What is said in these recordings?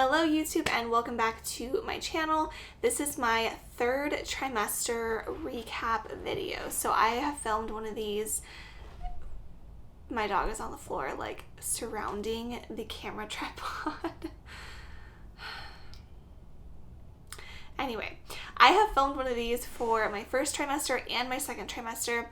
Hello YouTube and welcome back to my channel. This is my third trimester recap video. So I have filmed one of these. My dog is on the floor like surrounding the camera tripod. Anyway, I have filmed one of these for my first trimester and my second trimester.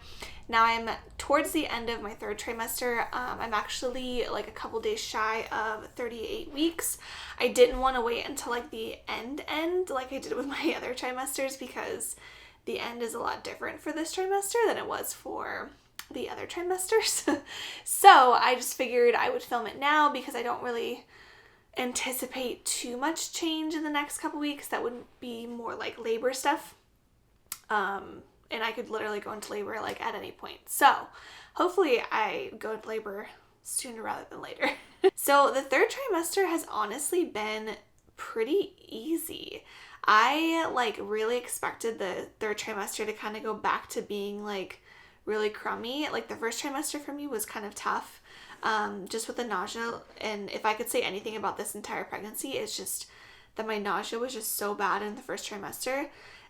Now I'm towards the end of my third trimester. I'm actually like a couple days shy of 38 weeks. I didn't want to wait until like the end like I did with my other trimesters because the end is a lot different for this trimester than it was for the other trimesters. So I just figured I would film it now because I don't really anticipate too much change in the next couple weeks. That would be more like labor stuff. And I could literally go into labor like at any point. So hopefully I go into labor sooner rather than later. So the third trimester has honestly been pretty easy. I like really expected the third trimester to kind of go back to being like really crummy. Like the first trimester for me was kind of tough. Just with the nausea, and if I could say anything about this entire pregnancy, it's just that my nausea was just so bad in the first trimester,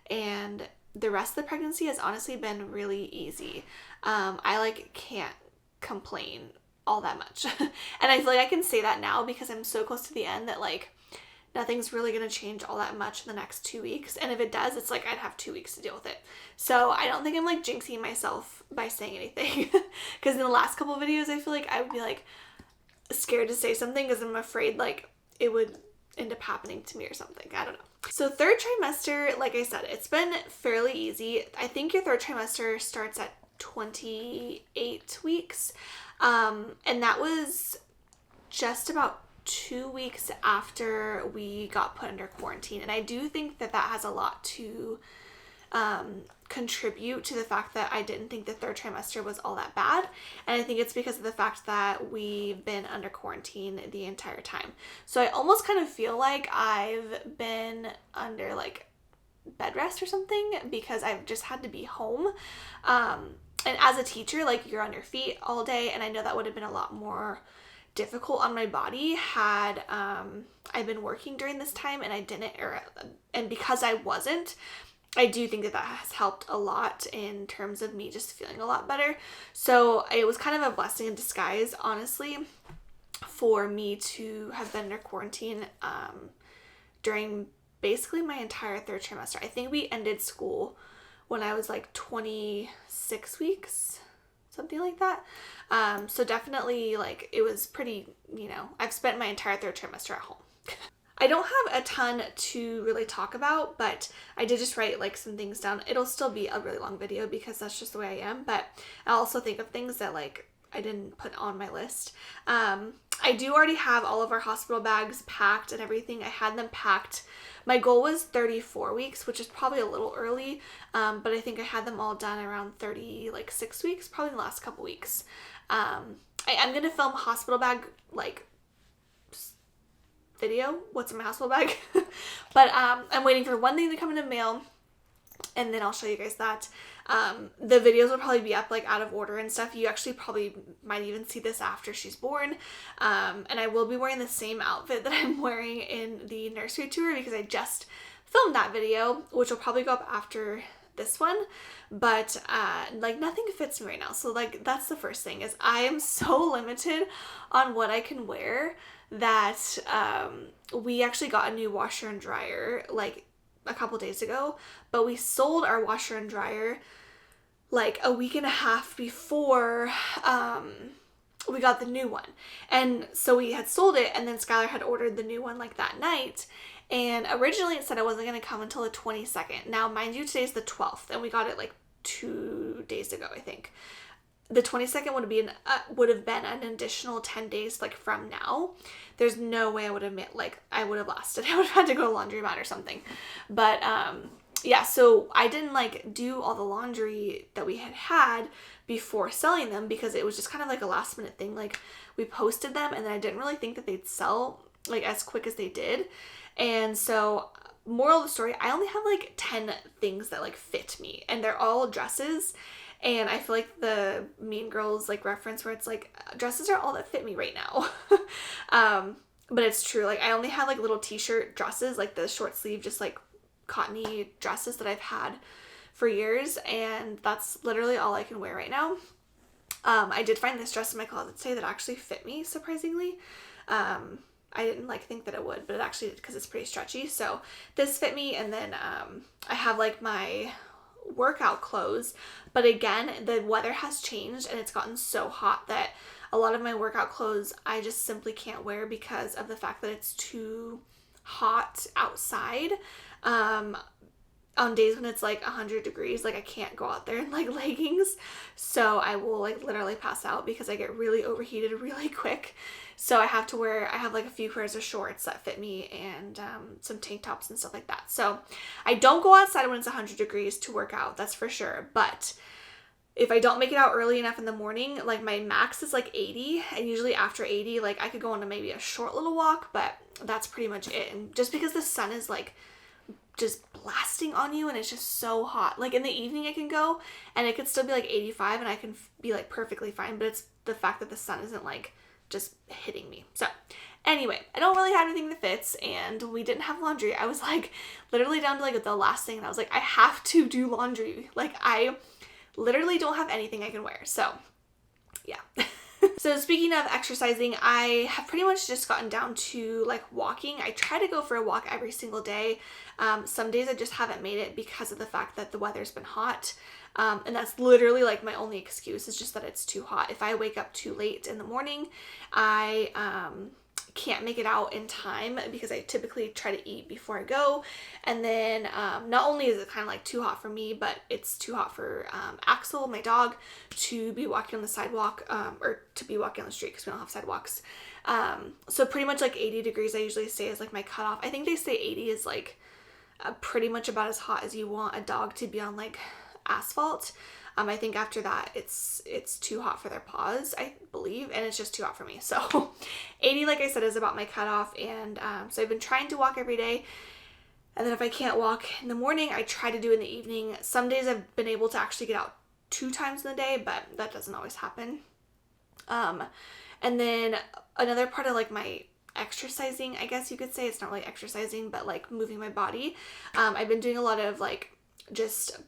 and the rest of the pregnancy has honestly been really easy. I like can't complain all that much. And I feel like I can say that now because I'm so close to the end that like nothing's really going to change all that much in the next 2 weeks. And if it does, it's like I'd have 2 weeks to deal with it. So I don't think I'm like jinxing myself by saying anything. Because in the last couple of videos, I feel like I would be like scared to say something because I'm afraid like it would end up happening to me or something. I don't know. So third trimester, like I said, it's been fairly easy. I think your third trimester starts at 28 weeks. And that was just about 2 weeks after we got put under quarantine. And I do think that that has a lot to contribute to the fact that I didn't think the third trimester was all that bad. And I think it's because of the fact that we've been under quarantine the entire time. So I almost kind of feel like I've been under like bed rest or something because I've just had to be home. And as a teacher, like you're on your feet all day, and I know that would have been a lot more difficult on my body had I been working during this time and I didn't, and because I wasn't, I do think that that has helped a lot in terms of me just feeling a lot better. So it was kind of a blessing in disguise, honestly, for me to have been under quarantine during basically my entire third trimester. I think we ended school when I was like 26 weeks, something like that. So definitely like it was pretty, I've spent my entire third trimester at home. I don't have a ton to really talk about, but I did just write like some things down. It'll still be a really long video because that's just the way I am, but I also think of things that like I didn't put on my list. I do already have all of our hospital bags packed and everything. I had them packed. My goal was 34 weeks, which is probably a little early, but I think I had them all done around 36 weeks, probably the last couple weeks. I am going to film a hospital bag like video, what's in my hospital bag. But I'm waiting for one thing to come in the mail, and then I'll show you guys that. The videos will probably be up like out of order and stuff. You actually probably might even see this after she's born. And I will be wearing the same outfit that I'm wearing in the nursery tour because I just filmed that video, which will probably go up after this one. But like nothing fits me right now. So like that's the first thing, is I am so limited on what I can wear that we actually got a new washer and dryer like a couple days ago, but we sold our washer and dryer like a week and a half before we got the new one. And so we had sold it, and then Skylar had ordered the new one like that night. And originally it said it wasn't going to come until the 22nd. Now, mind you, today's the 12th, and we got it like 2 days ago, I think. The 22nd would have been an additional 10 days like from now. There's no way I would have lasted. I would have had to go to laundromat or something. But yeah, so I didn't like do all the laundry that we had before selling them because it was just kind of like a last minute thing. Like we posted them, and then I didn't really think that they'd sell like as quick as they did. And so moral of the story, I only have like 10 things that like fit me, and they're all dresses. And I feel like the Mean Girls like reference where it's like dresses are all that fit me right now. but it's true. Like I only have like little t-shirt dresses, like the short sleeve, just like cottony dresses that I've had for years, and that's literally all I can wear right now. I did find this dress in my closet today that actually fit me, surprisingly. I didn't like think that it would, but it actually did because it's pretty stretchy. So this fit me, and then I have like my workout clothes, but again, the weather has changed and it's gotten so hot that a lot of my workout clothes I just simply can't wear because of the fact that it's too hot outside. On days when it's like 100 degrees, like I can't go out there in like leggings, so I will like literally pass out because I get really overheated really quick. So I have like a few pairs of shorts that fit me, and some tank tops and stuff like that. So I don't go outside when it's 100 degrees to work out, that's for sure. But if I don't make it out early enough in the morning, like my max is like 80, and usually after 80, like I could go on maybe a short little walk, but that's pretty much it. And just because the sun is like just blasting on you and it's just so hot, like in the evening I can go and it could still be like 85 and I can be like perfectly fine, but it's the fact that the sun isn't like just hitting me. So anyway, I don't really have anything that fits, and we didn't have laundry. I was like literally down to like the last thing, and I was like, I have to do laundry. Like I literally don't have anything I can wear. So yeah. So speaking of exercising, I have pretty much just gotten down to like walking. I try to go for a walk every single day. Some days I just haven't made it because of the fact that the weather's been hot. And that's literally like my only excuse, is just that it's too hot. If I wake up too late in the morning, I can't make it out in time because I typically try to eat before I go. And then not only is it kind of like too hot for me, but it's too hot for Axel, my dog, to be walking on the sidewalk, or to be walking on the street because we don't have sidewalks. So pretty much like 80 degrees I usually say is like my cutoff. I think they say 80 is like pretty much about as hot as you want a dog to be on like asphalt. I think after that it's too hot for their paws, I believe, and it's just too hot for me. So 80, like I said, is about my cutoff, and so I've been trying to walk every day, and then if I can't walk in the morning, I try to do in the evening. Some days I've been able to actually get out 2 times in the day, but that doesn't always happen. And then another part of like my exercising, I guess you could say, it's not really exercising, but like moving my body. I've been doing a lot of like just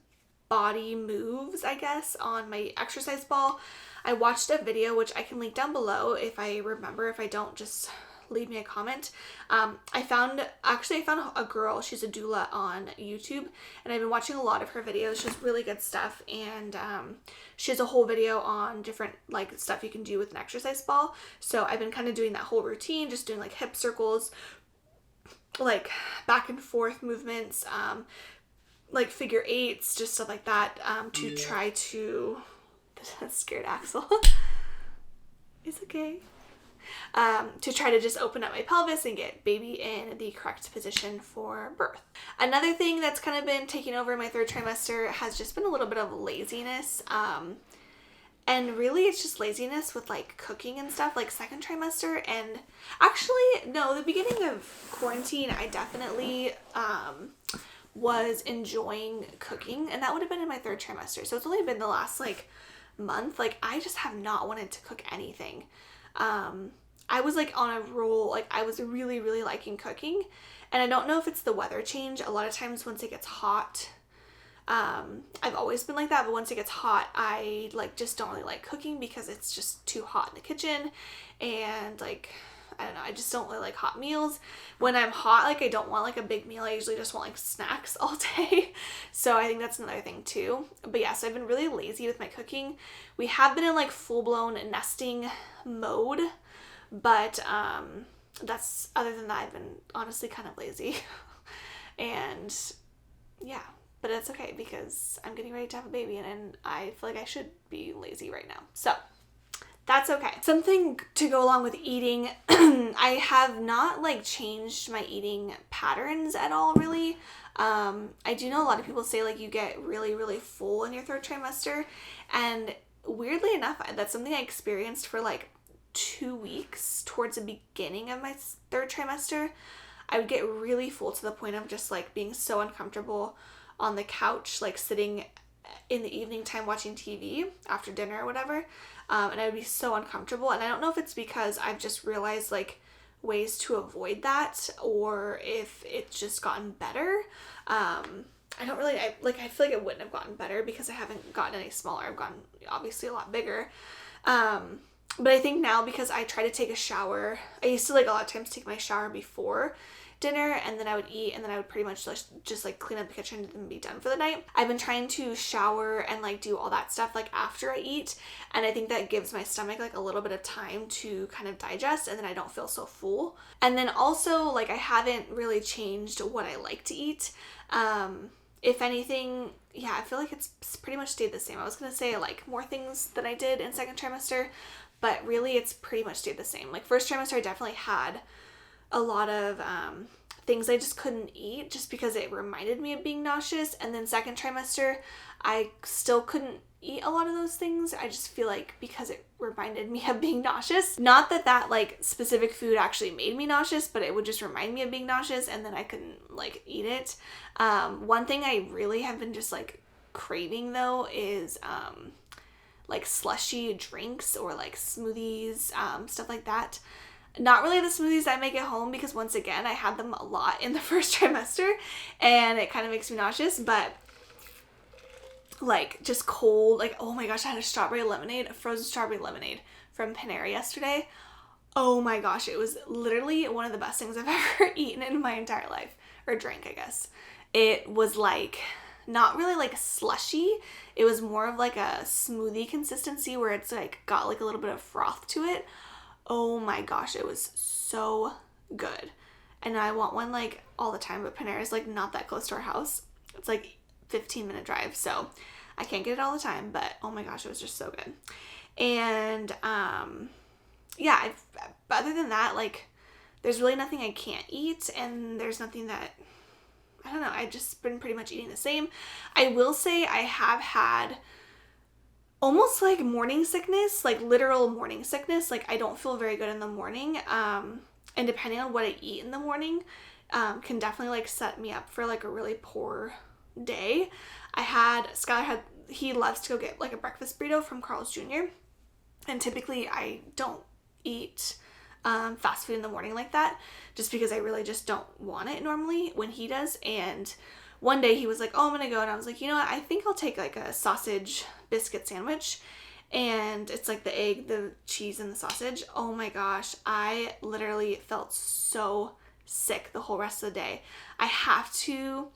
body moves, I guess, on my exercise ball. I watched a video, which I can link down below if I remember. If I don't, just leave me a comment. I found a girl, she's a doula on YouTube, and I've been watching a lot of her videos. She has really good stuff, and she has a whole video on different like stuff you can do with an exercise ball. So I've been kind of doing that whole routine, just doing like hip circles, like back and forth movements, like figure eights, just stuff like that, to try to scared Axel. It's okay. To try to just open up my pelvis and get baby in the correct position for birth. Another thing that's kind of been taking over my 3rd trimester has just been a little bit of laziness. And really it's just laziness with like cooking and stuff, like 2nd trimester. And actually, no, the beginning of quarantine, I definitely was enjoying cooking, and that would have been in my 3rd trimester. So it's only been the last like month. Like I just have not wanted to cook anything. I was like on a roll, like I was really, really liking cooking, and I don't know if it's the weather change. A lot of times once it gets hot, I've always been like that, but once it gets hot, I like just don't really like cooking because it's just too hot in the kitchen, and like I don't know, I just don't really like hot meals. When I'm hot, like I don't want like a big meal. I usually just want like snacks all day. So I think that's another thing too. But yeah, so I've been really lazy with my cooking. We have been in like full-blown nesting mode, but that's, other than that, I've been honestly kind of lazy. And yeah, but it's okay because I'm getting ready to have a baby, and I feel like I should be lazy right now. So that's okay. Something to go along with eating. I have not like changed my eating patterns at all, really. I do know a lot of people say like you get really, really full in your 3rd trimester, and weirdly enough, that's something I experienced for like 2 weeks towards the beginning of my 3rd trimester. I would get really full to the point of just like being so uncomfortable on the couch, like sitting in the evening time watching TV after dinner or whatever, and I would be so uncomfortable. And I don't know if it's because I've just realized like ways to avoid that, or if it's just gotten better. I don't really, I feel like it wouldn't have gotten better because I haven't gotten any smaller. I've gotten obviously a lot bigger. But I think now, because I try to take a shower, I used to like a lot of times take my shower before dinner, and then I would eat, and then I would pretty much just like clean up the kitchen and be done for the night. I've been trying to shower and like do all that stuff like after I eat, and I think that gives my stomach like a little bit of time to kind of digest, and then I don't feel so full. And then also, like, I haven't really changed what I like to eat. If anything, yeah, I feel like it's pretty much stayed the same. I was gonna say like more things than I did in second trimester, but really it's pretty much stayed the same. Like first trimester, I definitely had a lot of things I just couldn't eat just because it reminded me of being nauseous. And then second trimester, I still couldn't eat a lot of those things. I just feel like because it reminded me of being nauseous. Not that that like specific food actually made me nauseous, but it would just remind me of being nauseous, and then I couldn't like eat it. One thing I really have been just like craving though is like slushy drinks or like smoothies, stuff like that. Not really the smoothies I make at home, because once again, I had them a lot in the first trimester and it kind of makes me nauseous, but like just cold, like, oh my gosh, I had a frozen strawberry lemonade from Panera yesterday. Oh my gosh, it was literally one of the best things I've ever eaten in my entire life, or drank, I guess. It was like, not really like slushy, it was more of like a smoothie consistency where it's like got like a little bit of froth to it. Oh my gosh, it was so good. And I want one like all the time, but Panera is like not that close to our house. It's like 15-minute drive, so I can't get it all the time, but oh my gosh, it was just so good. And yeah, other than that, like, there's really nothing I can't eat, and there's nothing that, I don't know, I've just been pretty much eating the same. I will say I have had almost like morning sickness, like literal morning sickness. Like I don't feel very good in the morning, and depending on what I eat in the morning, can definitely like set me up for like a really poor day. He loves to go get like a breakfast burrito from Carl's Jr. And typically I don't eat fast food in the morning like that, just because I really just don't want it normally when he does. And one day he was like, oh, I'm gonna go, and I was like, you know what, I think I'll take like a sausage biscuit sandwich, and it's like the egg, the cheese, and the sausage. Oh my gosh, I literally felt so sick the whole rest of the day. I have to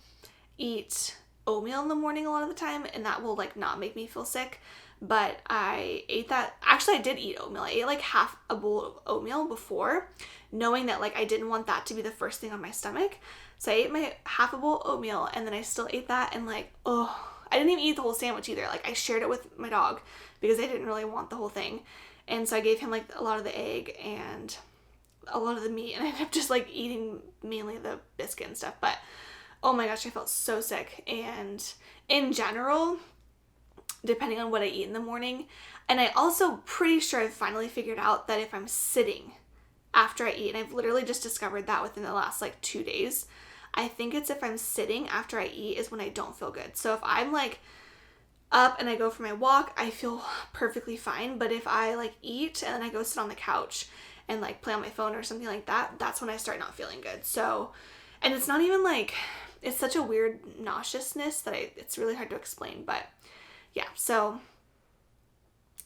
eat oatmeal in the morning a lot of the time, and that will like not make me feel sick. But I ate that. Actually, I did eat oatmeal. I ate like half a bowl of oatmeal before, knowing that like I didn't want that to be the first thing on my stomach. So I ate my half a bowl of oatmeal, and then I still ate that, and like, oh, I didn't even eat the whole sandwich either. Like I shared it with my dog because I didn't really want the whole thing. And so I gave him like a lot of the egg and a lot of the meat, and I ended up just like eating mainly the biscuit and stuff. But oh my gosh, I felt so sick. And in general, depending on what I eat in the morning, and I also pretty sure I've finally figured out that if I'm sitting after I eat, and I've literally just discovered that within the last like 2 days, I think it's if I'm sitting after I eat is when I don't feel good. So if I'm like up and I go for my walk, I feel perfectly fine. But if I like eat and then I go sit on the couch and like play on my phone or something like that, that's when I start not feeling good. So, and it's not even like, it's such a weird nauseousness that it's really hard to explain. But yeah, so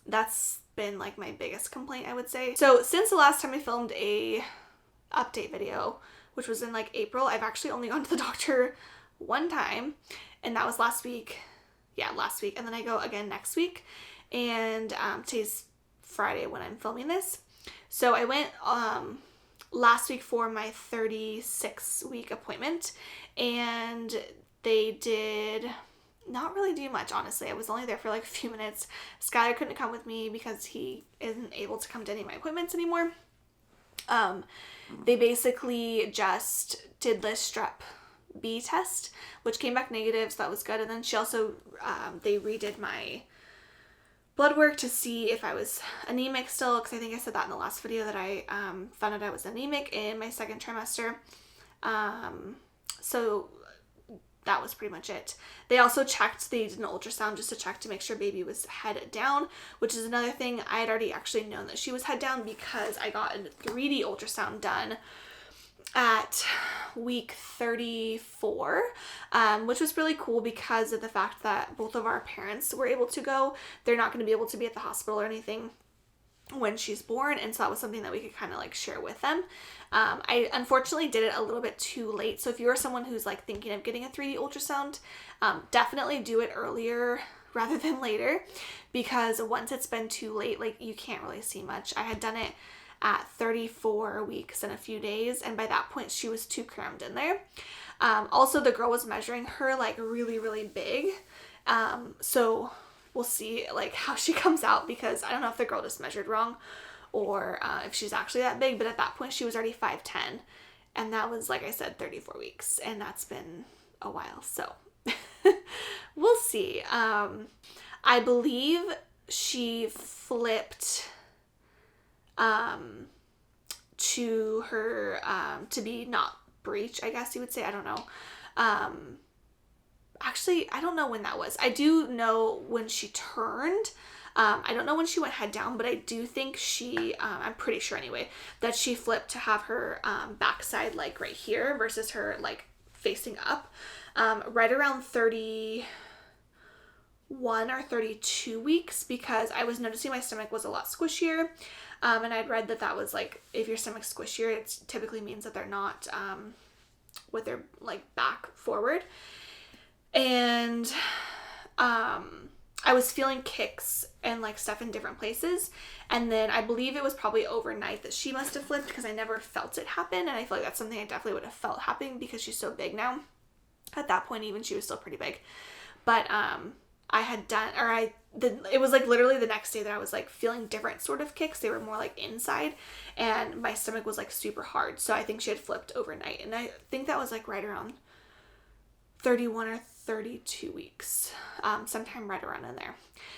that's been like my biggest complaint, I would say. So since the last time I filmed a update video, which was in like April, I've actually only gone to the doctor one time, and that was last week. Yeah, last week. And then I go again next week, and today's Friday when I'm filming this. So I went last week for my 36-week appointment, and they did not really do much, honestly. I was only there for like a few minutes. Skylar couldn't come with me because he isn't able to come to any of my appointments anymore. They basically just did the strep B test, which came back negative, so that was good. And then she also, they redid my blood work to see if I was anemic still, because I think I said that in the last video that I found out I was anemic in my second trimester. So that was pretty much it. They also checked, they did an ultrasound just to check to make sure baby was head down, which is another thing. I had already actually known that she was head down because I got a 3D ultrasound done at week 34, which was really cool because of the fact that both of our parents were able to go. They're not going to be able to be at the hospital or anything when she's born, and so that was something that we could kind of like share with them. I unfortunately did it a little bit too late, so if you're someone who's like thinking of getting a 3D ultrasound, definitely do it earlier rather than later, because once it's been too late, like you can't really see much. I had done it at 34 weeks and a few days, and by that point she was too crammed in there. Also, the girl was measuring her like really big, so we'll see like how she comes out, because I don't know if the girl just measured wrong or if she's actually that big, but at that point she was already 5'10", and that was, like I said, 34 weeks, and that's been a while, so we'll see. I believe she flipped to her to be not breech, I guess you would say. I don't know. Actually, I don't know when that was. I do know when she turned. I don't know when she went head down, but I do think she, I'm pretty sure anyway, that she flipped to have her backside like right here versus her like facing up, right around 31 or 32 weeks, because I was noticing my stomach was a lot squishier. And I'd read that that was like, if your stomach's squishier, it typically means that they're not with their like back forward. And I was feeling kicks and like stuff in different places, and then I believe it was probably overnight that she must have flipped, because I never felt it happen, and I feel like that's something I definitely would have felt happening because she's so big now. At that point even she was still pretty big, but I had done, or it was like literally the next day that I was like feeling different sort of kicks. They were more like inside, and my stomach was like super hard, so I think she had flipped overnight, and I think that was like right around 31 or 32 weeks, sometime right around in there.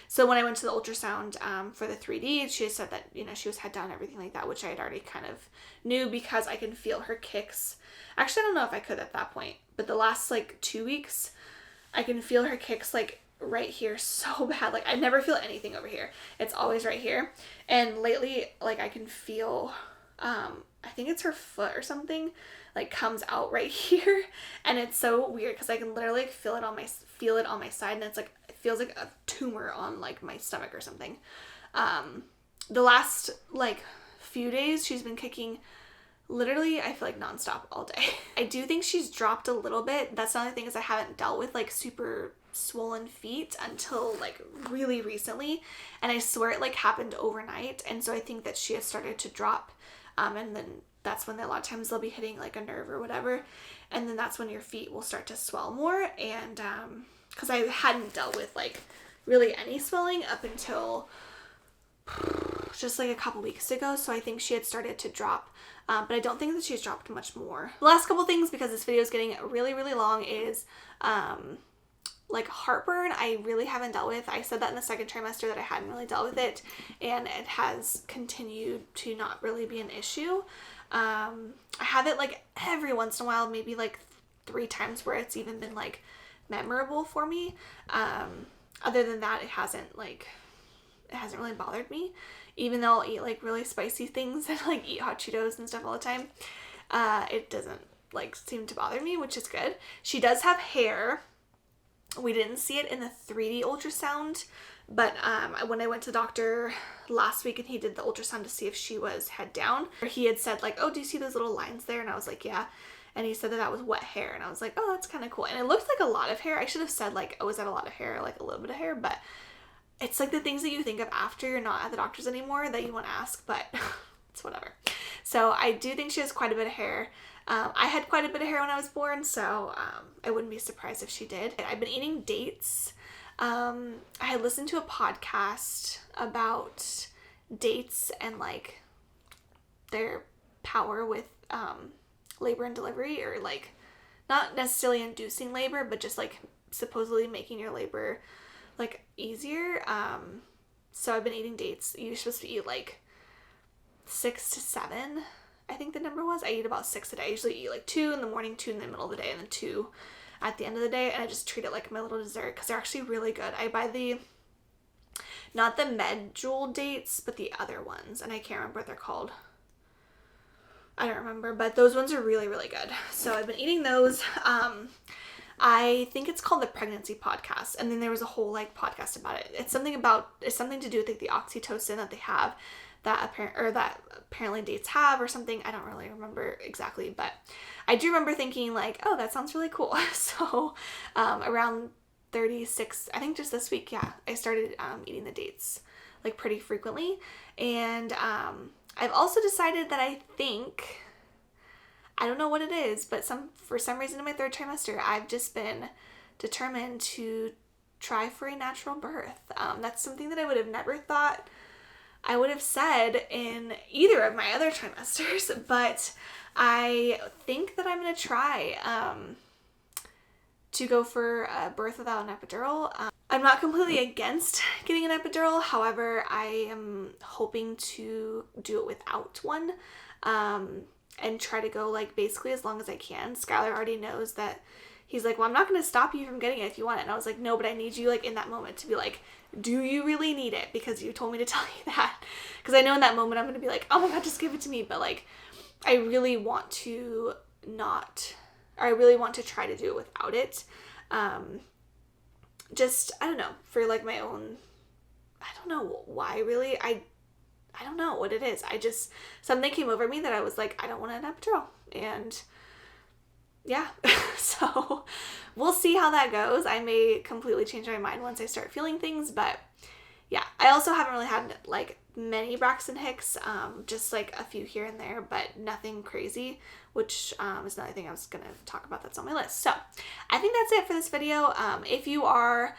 So when I went to the ultrasound for the 3D, she had said that, you know, she was head down and everything like that, which I had already kind of knew because I can feel her kicks. Actually, I don't know if I could at that point, but the last like 2 weeks, I can feel her kicks like right here so bad. Like I never feel anything over here. It's always right here. And lately, like I can feel, I think it's her foot or something, like comes out right here, and it's so weird because I can literally feel it on my side, and it's like it feels like a tumor on like my stomach or something. The last like few days she's been kicking literally, I feel like nonstop all day. I do think she's dropped a little bit. That's the only thing, is I haven't dealt with like super swollen feet until like really recently, and I swear it like happened overnight, and so I think that she has started to drop, and then that's when a lot of times they'll be hitting like a nerve or whatever, and then that's when your feet will start to swell more. And because I hadn't dealt with like really any swelling up until just like a couple weeks ago, so I think she had started to drop, but I don't think that she's dropped much more. The last couple things, because this video is getting really long, is like heartburn. I really haven't dealt with. I said that in the second trimester that I hadn't really dealt with it, and it has continued to not really be an issue. I have it like every once in a while, maybe like 3 times where it's even been like memorable for me. Other than that, it hasn't really bothered me, even though I'll eat like really spicy things and like eat hot Cheetos and stuff all the time. It doesn't like seem to bother me, which is good. She does have hair. We didn't see it in the 3D ultrasound, but when I went to the doctor last week and he did the ultrasound to see if she was head down, he had said like, oh, do you see those little lines there? And I was like, yeah. And he said that that was wet hair, and I was like, oh, that's kind of cool. And it looked like a lot of hair. I should have said like, oh, is that a lot of hair? Like a little bit of hair, but it's like the things that you think of after you're not at the doctor's anymore that you want to ask, but it's whatever. So I do think she has quite a bit of hair. I had quite a bit of hair when I was born, so I wouldn't be surprised if she did. I've been eating dates. I had listened to a podcast about dates and like their power with labor and delivery, or like not necessarily inducing labor, but just like supposedly making your labor like easier. So I've been eating dates. You're supposed to eat like 6 to 7, I think the number was. I eat about 6 a day. I usually eat like 2 in the morning, 2 in the middle of the day, and then 2 at the end of the day, and I just treat it like my little dessert because they're actually really good. I buy not the Medjool dates, but the other ones, and I can't remember what they're called. I don't remember, but those ones are really, really good. So I've been eating those. I think it's called the Pregnancy Podcast, and then there was a whole like podcast about it. It's something to do with like the oxytocin that they have that apparently dates have or something. I don't really remember exactly, but I do remember thinking like, oh, that sounds really cool. So around 36, I think just this week, yeah, I started eating the dates like pretty frequently. And I've also decided that I don't know what it is, but for some reason in my third trimester, I've just been determined to try for a natural birth. That's something that I would have never thought I would have said in either of my other trimesters, but I think that I'm going to try to go for a birth without an epidural. I'm not completely against getting an epidural. However, I am hoping to do it without one and try to go like basically as long as I can. Skylar already knows that. He's like, well, I'm not going to stop you from getting it if you want it. And I was like, no, but I need you like in that moment to be like, do you really need it? Because you told me to tell you that. Because I know in that moment I'm going to be like, oh my God, just give it to me. But like, I really want to try to do it without it. Just, I don't know, for like my own, I don't know why really. I don't know what it is. Something came over me that I was like, I don't want an epidural. And yeah, so we'll see how that goes. I may completely change my mind once I start feeling things, but yeah, I also haven't really had like many Braxton Hicks, just like a few here and there, but nothing crazy, which is another thing I was going to talk about that's on my list. So I think that's it for this video. If you are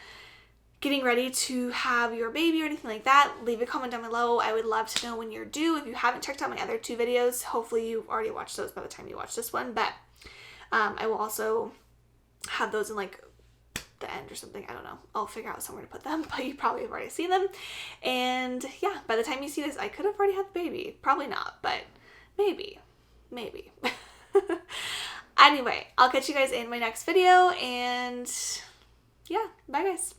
getting ready to have your baby or anything like that, leave a comment down below. I would love to know when you're due. If you haven't checked out my other 2 videos, hopefully you've already watched those by the time you watch this one, but I will also have those in like the end or something. I don't know. I'll figure out somewhere to put them, but you probably have already seen them. And yeah, by the time you see this, I could have already had the baby. Probably not, but maybe. Anyway, I'll catch you guys in my next video, and yeah, bye guys.